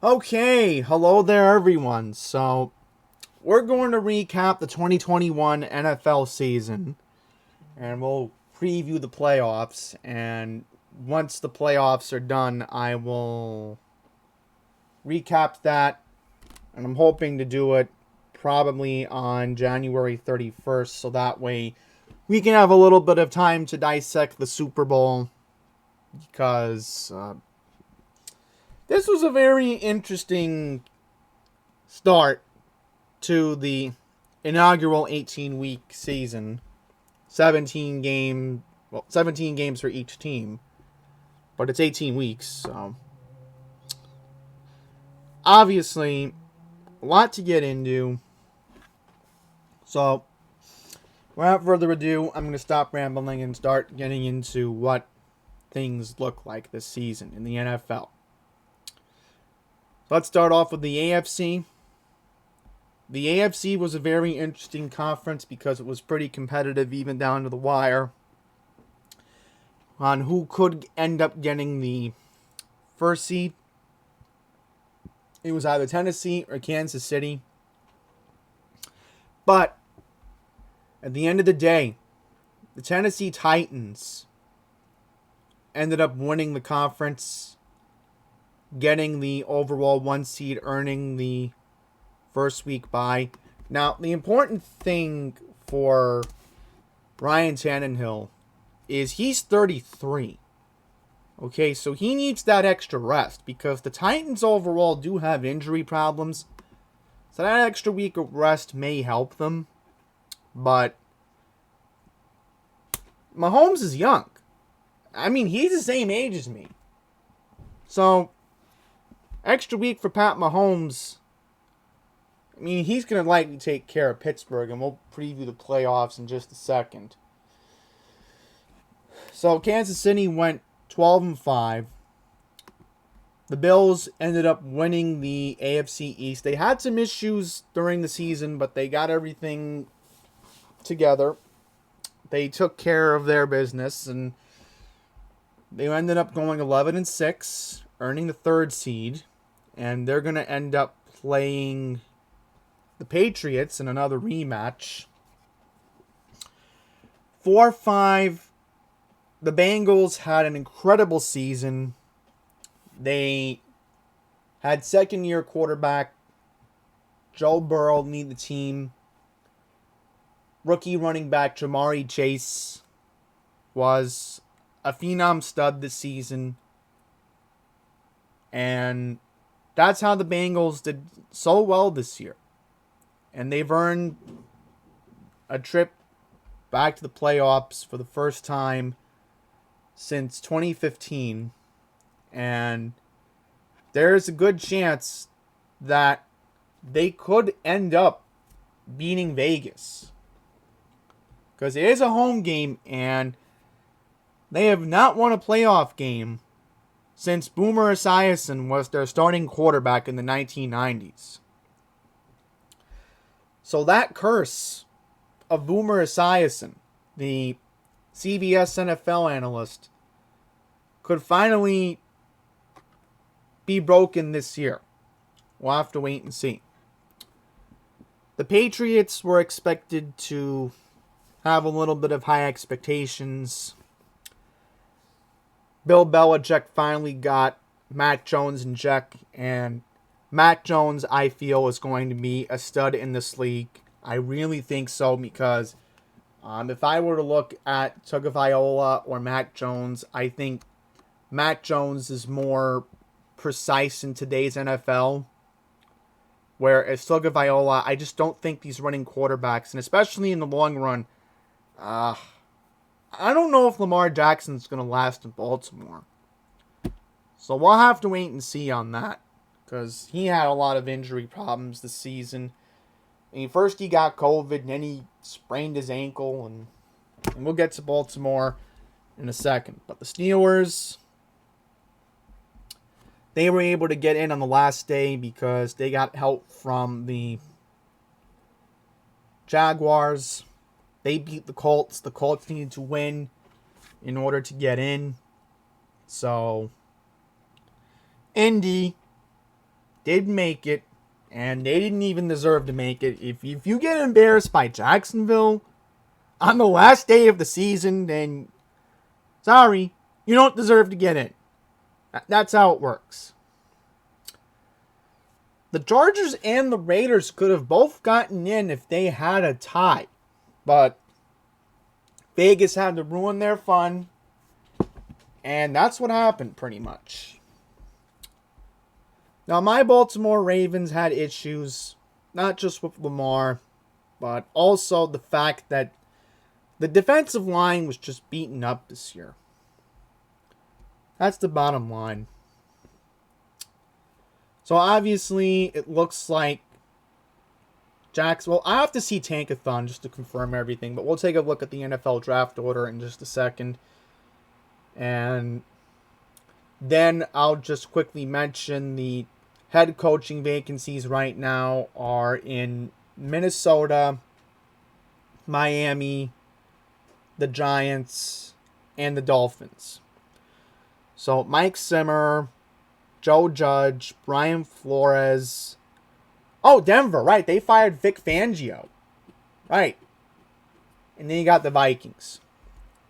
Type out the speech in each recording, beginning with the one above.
Okay, hello there, everyone. So, we're going to recap the 2021 NFL season, and we'll preview the playoffs. And once the playoffs are done, I will recap that, and I'm hoping to do it probably on January 31st, so that way we can have a little bit of time to dissect the Super Bowl, because this was a very interesting start to the inaugural 18-week season. 17 games for each team, but it's 18 weeks, so obviously a lot to get into. So, without further ado, I'm going to stop rambling and start getting into what things look like this season in the NFL. Let's start off with the AFC. The AFC was a very interesting conference because it was pretty competitive, even down to the wire, on who could end up getting the first seed. It was either Tennessee or Kansas City. But at the end of the day, the Tennessee Titans ended up winning the conference, getting the overall 1 seed, earning the first week bye. Now, the important thing for Ryan Tannehill is he's 33. Okay, so he needs that extra rest because the Titans overall do have injury problems. So that extra week of rest may help them. But Mahomes is young. I mean, he's the same age as me. So, extra week for Pat Mahomes. I mean, he's going to likely take care of Pittsburgh, and we'll preview the playoffs in just a second. So, Kansas City went 12-5. The Bills ended up winning the AFC East. They had some issues during the season, but they got everything together. They took care of their business, and they ended up going 11-6, earning the 3rd seed, and they're going to end up playing the Patriots in another rematch. 4-5, the Bengals had an incredible season. They had second-year quarterback Joe Burrow lead the team. Rookie running back Jamari Chase was a phenom stud this season. And that's how the Bengals did so well this year. And they've earned a trip back to the playoffs for the first time since 2015. And there's a good chance that they could end up beating Vegas. Because it is a home game, and they have not won a playoff game since Boomer Esiason was their starting quarterback in the 1990s. So that curse of Boomer Esiason, the CBS NFL analyst, could finally be broken this year. We'll have to wait and see. The Patriots were expected to have a little bit of high expectations. Bill Belichick finally got Mac Jones in check, and Mac Jones, I feel, is going to be a stud in this league. I really think so, because if I were to look at Tagovailoa or Mac Jones, I think Mac Jones is more precise in today's NFL. Whereas Tagovailoa, I just don't think these running quarterbacks, and especially in the long run, I don't know if Lamar Jackson's going to last in Baltimore. So we'll have to wait and see on that, because he had a lot of injury problems this season. I mean, first he got COVID, and then he sprained his ankle, and we'll get to Baltimore in a second. But the Steelers, they were able to get in on the last day because they got help from the Jaguars. They beat the Colts. The Colts needed to win in order to get in. So, Indy did make it, and they didn't even deserve to make it. If you get embarrassed by Jacksonville on the last day of the season, then sorry, you don't deserve to get in. That's how it works. The Chargers and the Raiders could have both gotten in if they had a tie, but Vegas had to ruin their fun, and that's what happened pretty much. Now, my Baltimore Ravens had issues, not just with Lamar, but also the fact that the defensive line was just beaten up this year. That's the bottom line. So obviously, it looks like Well, I have to see Tankathon just to confirm everything, but we'll take a look at the NFL draft order in just a second. And then I'll just quickly mention the head coaching vacancies right now are in Minnesota, Miami, the Giants, and the Dolphins. So Mike Zimmer, Joe Judge, Brian Flores. Oh, Denver, right. They fired Vic Fangio. Right. And then you got the Vikings.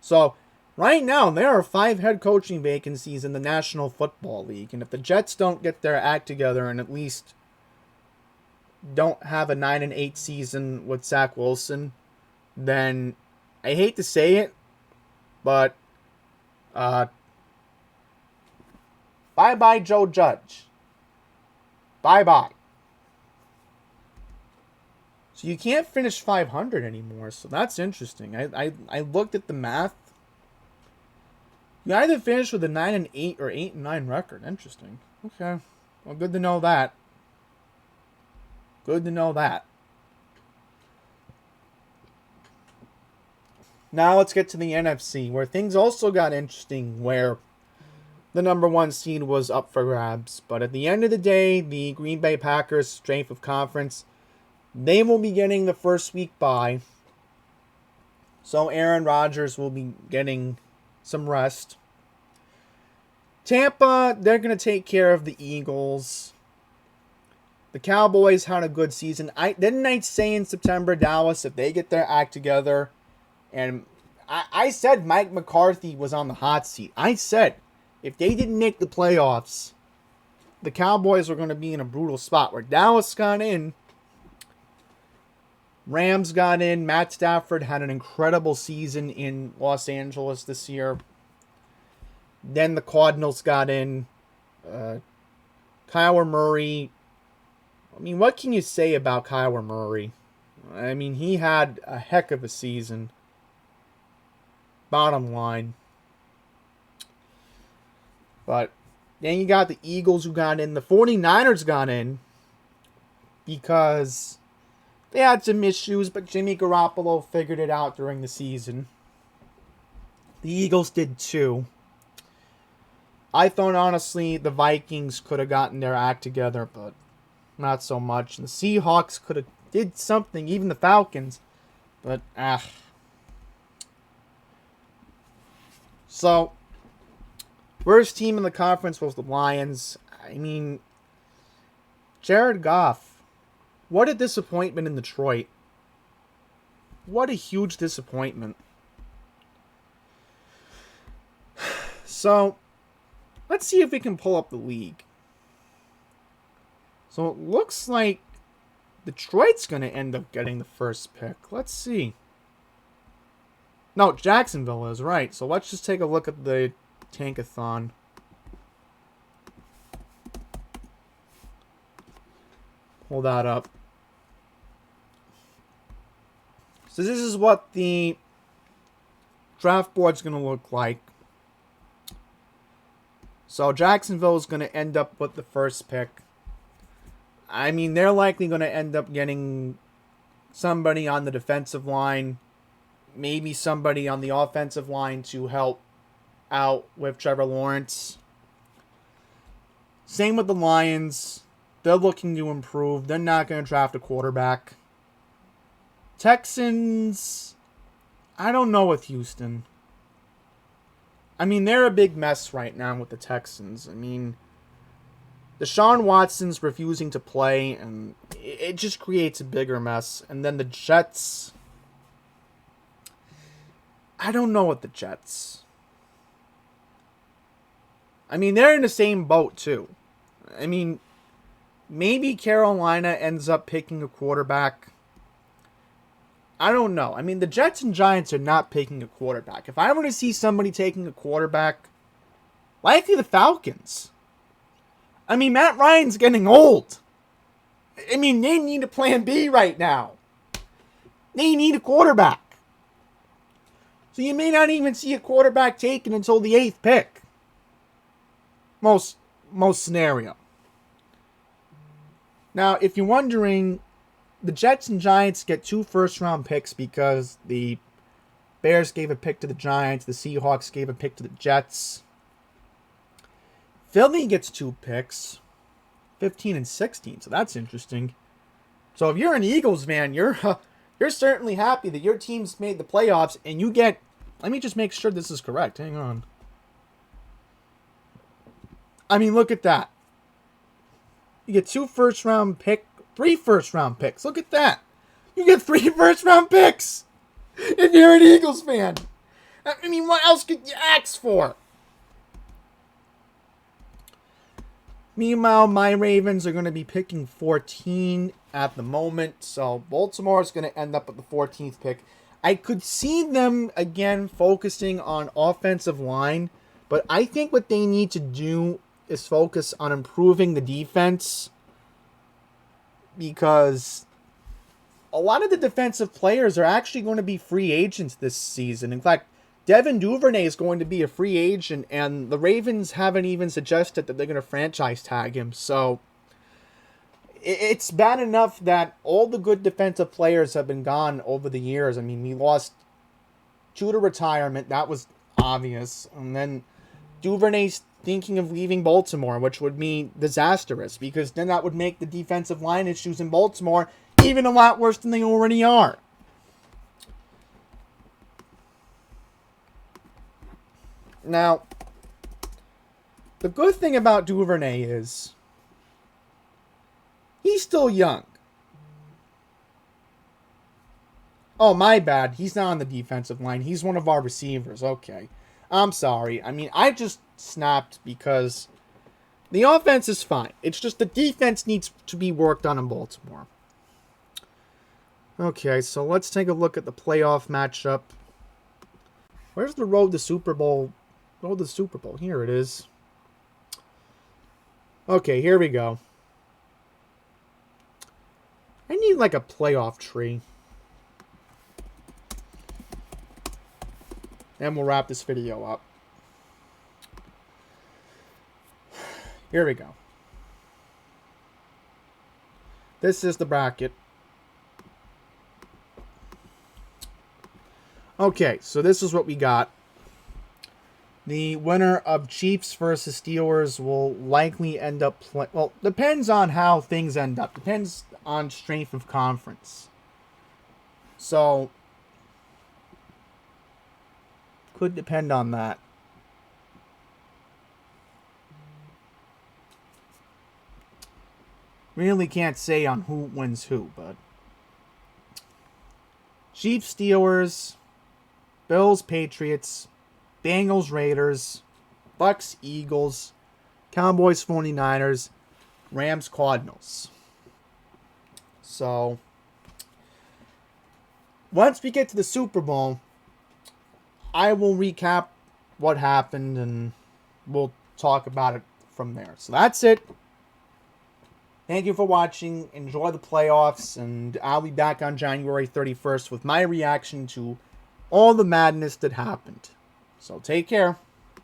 So right now, there are 5 head coaching vacancies in the National Football League. And if the Jets don't get their act together and at least don't have a 9-8 season with Zach Wilson, then I hate to say it, but bye-bye Joe Judge. Bye-bye. So you can't finish 500 anymore, so that's interesting. I looked at the math. You either finish with a 9-8 or 8-9 record. Interesting. Okay. Well, good to know that. Good to know that. Now let's get to the NFC, where things also got interesting, where the number 1 seed was up for grabs. But at the end of the day, the Green Bay Packers, strength of conference, they will be getting the first week bye. So Aaron Rodgers will be getting some rest. Tampa, they're going to take care of the Eagles. The Cowboys had a good season. Didn't I say in September, Dallas, if they get their act together, and I said Mike McCarthy was on the hot seat. I said if they didn't make the playoffs, the Cowboys were going to be in a brutal spot where Dallas got in. Rams got in. Matt Stafford had an incredible season in Los Angeles this year. Then the Cardinals got in. Kyler Murray. I mean, what can you say about Kyler Murray? I mean, he had a heck of a season. Bottom line. But then you got the Eagles who got in. The 49ers got in because they had some issues, but Jimmy Garoppolo figured it out during the season. The Eagles did too. I thought, honestly, the Vikings could have gotten their act together, but not so much. And the Seahawks could have did something, even the Falcons. But, So, worst team in the conference was the Lions. I mean, Jared Goff. What a disappointment in Detroit. What a huge disappointment. So, let's see if we can pull up the league. So, it looks like Detroit's going to end up getting the first pick. Let's see. No, Jacksonville is, right. So, let's just take a look at the Tankathon. Pull that up. So this is what the draft board's going to look like. So Jacksonville is going to end up with the first pick. I mean, they're likely going to end up getting somebody on the defensive line, maybe somebody on the offensive line to help out with Trevor Lawrence. Same with the Lions. They're looking to improve. They're not going to draft a quarterback. Texans, I don't know with Houston. I mean, they're a big mess right now with the Texans. I mean, Deshaun Watson's refusing to play, and it just creates a bigger mess. And then the Jets. I don't know what the Jets. I mean, they're in the same boat, too. I mean, maybe Carolina ends up picking a quarterback. I don't know. I mean, the Jets and Giants are not picking a quarterback. If I were to see somebody taking a quarterback, likely the Falcons. I mean, Matt Ryan's getting old. I mean, they need a plan B right now. They need a quarterback. So you may not even see a quarterback taken until the 8th pick. Most scenario. Now, if you're wondering, the Jets and Giants get 2 first-round picks because the Bears gave a pick to the Giants, the Seahawks gave a pick to the Jets. Philly gets 2 picks, 15 and 16, so that's interesting. So if you're an Eagles fan, you're certainly happy that your team's made the playoffs, and you get, let me just make sure this is correct, hang on. I mean, look at that. You get 2 first-round picks, 3 first-round picks. Look at that. You get 3 first-round picks if you're an Eagles fan. I mean, what else could you ask for? Meanwhile, my Ravens are going to be picking 14 at the moment. So Baltimore is going to end up at the 14th pick. I could see them, again, focusing on offensive line. But I think what they need to do is focus on improving the defense, because a lot of the defensive players are actually going to be free agents this season. In fact, Devin Duvernay is going to be a free agent, and the Ravens haven't even suggested that they're going to franchise tag him. So it's bad enough that all the good defensive players have been gone over the years. I mean, we lost 2 to retirement. That was obvious. And then Duvernay's thinking of leaving Baltimore, which would be disastrous, because then that would make the defensive line issues in Baltimore even a lot worse than they already are. Now, the good thing about Duvernay is he's still young. Oh, my bad. He's not on the defensive line. He's one of our receivers. Okay. I'm sorry. I mean, I just snapped because the offense is fine. It's just the defense needs to be worked on in Baltimore. Okay, so let's take a look at the playoff matchup. Where's the road to Super Bowl? Road to Super Bowl. Here it is. Okay, here we go. I need like a playoff tree. And we'll wrap this video up. Here we go. This is the bracket. Okay, so this is what we got. The winner of Chiefs versus Steelers will likely end up well, depends on how things end up. Depends on strength of conference. So could depend on that. Really can't say on who wins who, but Chiefs, Steelers, Bills, Patriots, Bengals, Raiders, Bucks, Eagles, Cowboys, 49ers, Rams, Cardinals. So once we get to the Super Bowl, I will recap what happened and we'll talk about it from there. So that's it. Thank you for watching. Enjoy the playoffs, and I'll be back on January 31st with my reaction to all the madness that happened. So take care.